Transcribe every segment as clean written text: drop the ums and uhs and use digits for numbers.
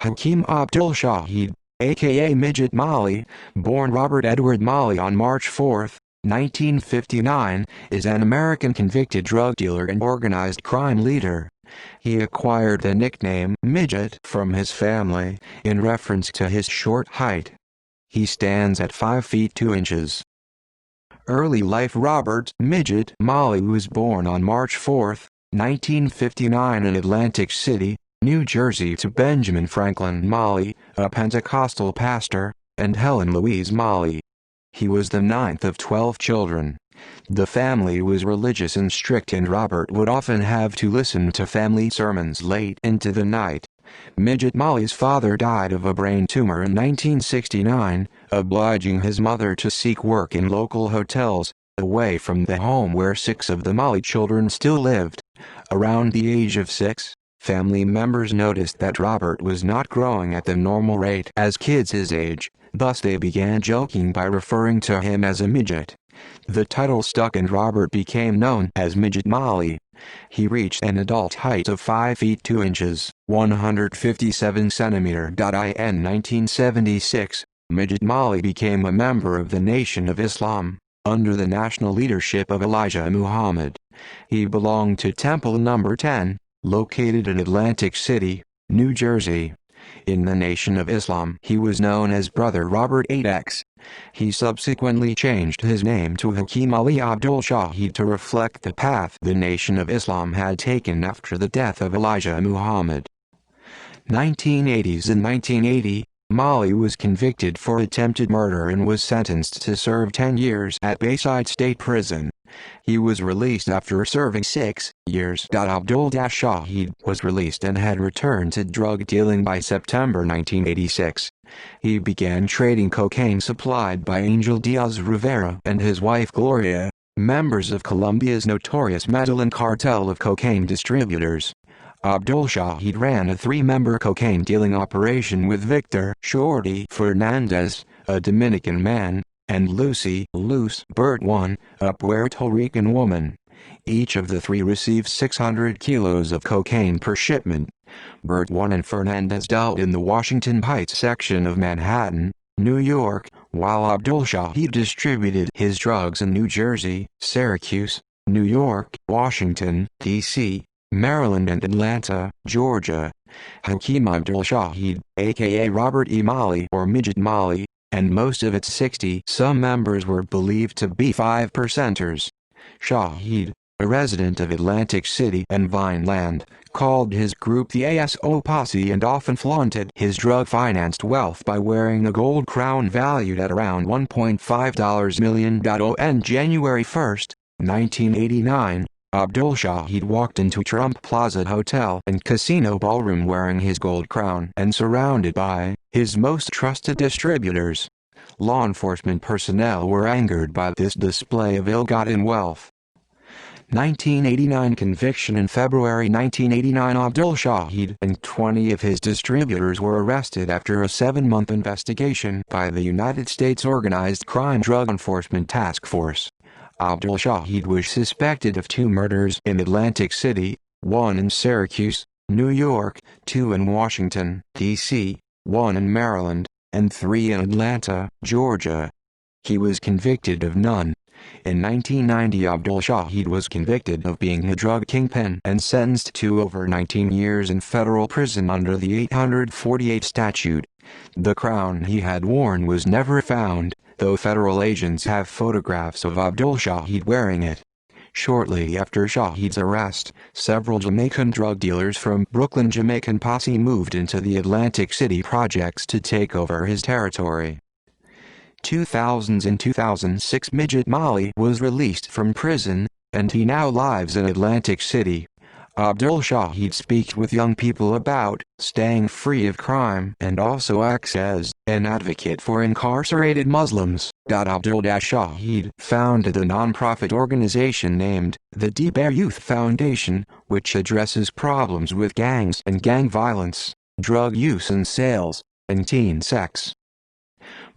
Hakeem Abdul Shaheed, aka Midget Molly, born Robert Edward Molly on March 4, 1959, is an American convicted drug dealer and organized crime leader. He acquired the nickname Midget from his family, in reference to his short height. He stands at 5 feet 2 inches. Early life. Robert Midget Molly was born on March 4, 1959 in Atlantic City, New Jersey, to Benjamin Franklin Molly, a Pentecostal pastor, and Helen Louise Molly. He was the ninth of 12 children. The family was religious and strict, and Robert would often have to listen to family sermons late into the night. Midget Molly's father died of a brain tumor in 1969, obliging his mother to seek work in local hotels, away from the home where 6 of the Molly children still lived. Around the age of 6, family members noticed that Robert was not growing at the normal rate as kids his age, thus they began joking by referring to him as a midget. The title stuck, and Robert became known as Midget Molly. He reached an adult height of 5 feet 2 inches, 157 centimeters. In 1976, Midget Molly became a member of the Nation of Islam, under the national leadership of Elijah Muhammad. He belonged to Temple No. 10, located in Atlantic City, New Jersey. In the Nation of Islam, he was known as Brother Robert 8X. He subsequently changed his name to Hakeem Ali Abdul Shaheed to reflect the path the Nation of Islam had taken after the death of Elijah Muhammad. 1980s. In 1980, Molly was convicted for attempted murder and was sentenced to serve 10 years at Bayside State Prison. He was released after serving 6 years. Abdul Shaheed was released and had returned to drug dealing by September 1986. He began trading cocaine supplied by Angel Diaz Rivera and his wife Gloria, members of Colombia's notorious Medellin cartel of cocaine distributors. Abdul Shaheed ran a 3-member cocaine dealing operation with Victor Shorty Fernandez, a Dominican man, and Lucy Luce Burt, a Puerto Rican woman. Each of the 3 received 600 kilos of cocaine per shipment. Burt and Fernandez dealt in the Washington Heights section of Manhattan, New York, while Abdul Shaheed distributed his drugs in New Jersey, Syracuse, New York, Washington, D.C., Maryland, and Atlanta, Georgia. Hakeem Abdul Shaheed, aka Robert E. Molly or Midget Molly, and most of its 60-some members were believed to be 5%ers. Shaheed, a resident of Atlantic City and Vineland, called his group the ASO Posse and often flaunted his drug-financed wealth by wearing a gold crown valued at around $1.5 million. On January 1, 1989, Abdul Shaheed walked into Trump Plaza Hotel and Casino Ballroom wearing his gold crown and surrounded by his most trusted distributors. Law enforcement personnel were angered by this display of ill-gotten wealth. 1989 conviction. In February 1989, Abdul Shaheed and 20 of his distributors were arrested after a 7-month investigation by the United States Organized Crime Drug Enforcement Task Force. Abdul Shaheed was suspected of 2 murders in Atlantic City, 1 in Syracuse, New York, 2 in Washington, D.C., 1 in Maryland, and 3 in Atlanta, Georgia. He was convicted of none. In 1990, Abdul Shaheed was convicted of being a drug kingpin and sentenced to over 19 years in federal prison under the 848 statute. The crown he had worn was never found, though federal agents have photographs of Abdul Shaheed wearing it. Shortly after Shaheed's arrest, several Jamaican drug dealers from Brooklyn Jamaican Posse moved into the Atlantic City projects to take over his territory. 2000s. In 2006, Midget Molly was released from prison, and he now lives in Atlantic City. Abdul Shaheed speaks with young people about staying free of crime and also acts as an advocate for incarcerated Muslims. Abdul Shaheed founded a non-profit organization named the Deep Air Youth Foundation, which addresses problems with gangs and gang violence, drug use and sales, and teen sex.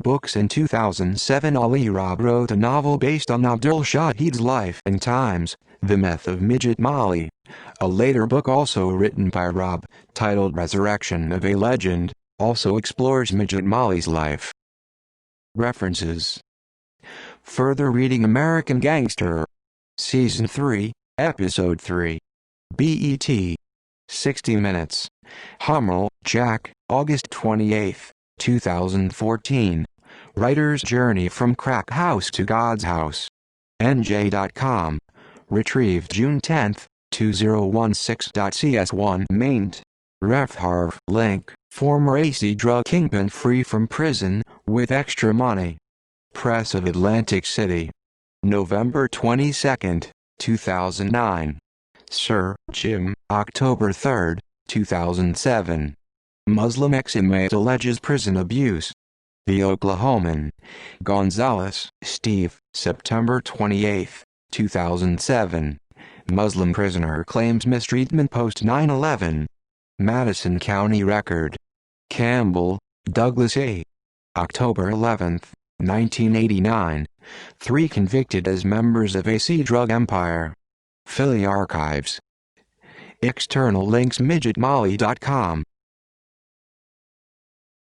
Books. In 2007, Ali Rab wrote a novel based on Abdul Shaheed's life and times, The Myth of Midget Molly. A later book also written by Rob, titled Resurrection of a Legend, also explores Midget Molly's life. References. Further reading: American Gangster. Season 3, Episode 3. BET. 60 Minutes. Hummel, Jack, August 28, 2014. Writer's Journey from Crack House to God's House. NJ.com. Retrieved June 10, 2016.cs1 maint. Ref Harv link. Former AC drug kingpin free from prison, with extra money. Press of Atlantic City. November 22, 2009. Sir Jim, October 3, 2007. Muslim ex-inmate alleges prison abuse. The Oklahoman. Gonzalez, Steve, September 28, 2007. Muslim prisoner claims mistreatment post 9/11. Madison County Record. Campbell, Douglas A. October 11, 1989. 3 convicted as members of AC drug empire. Philly Archives. External links: midgetmolly.com.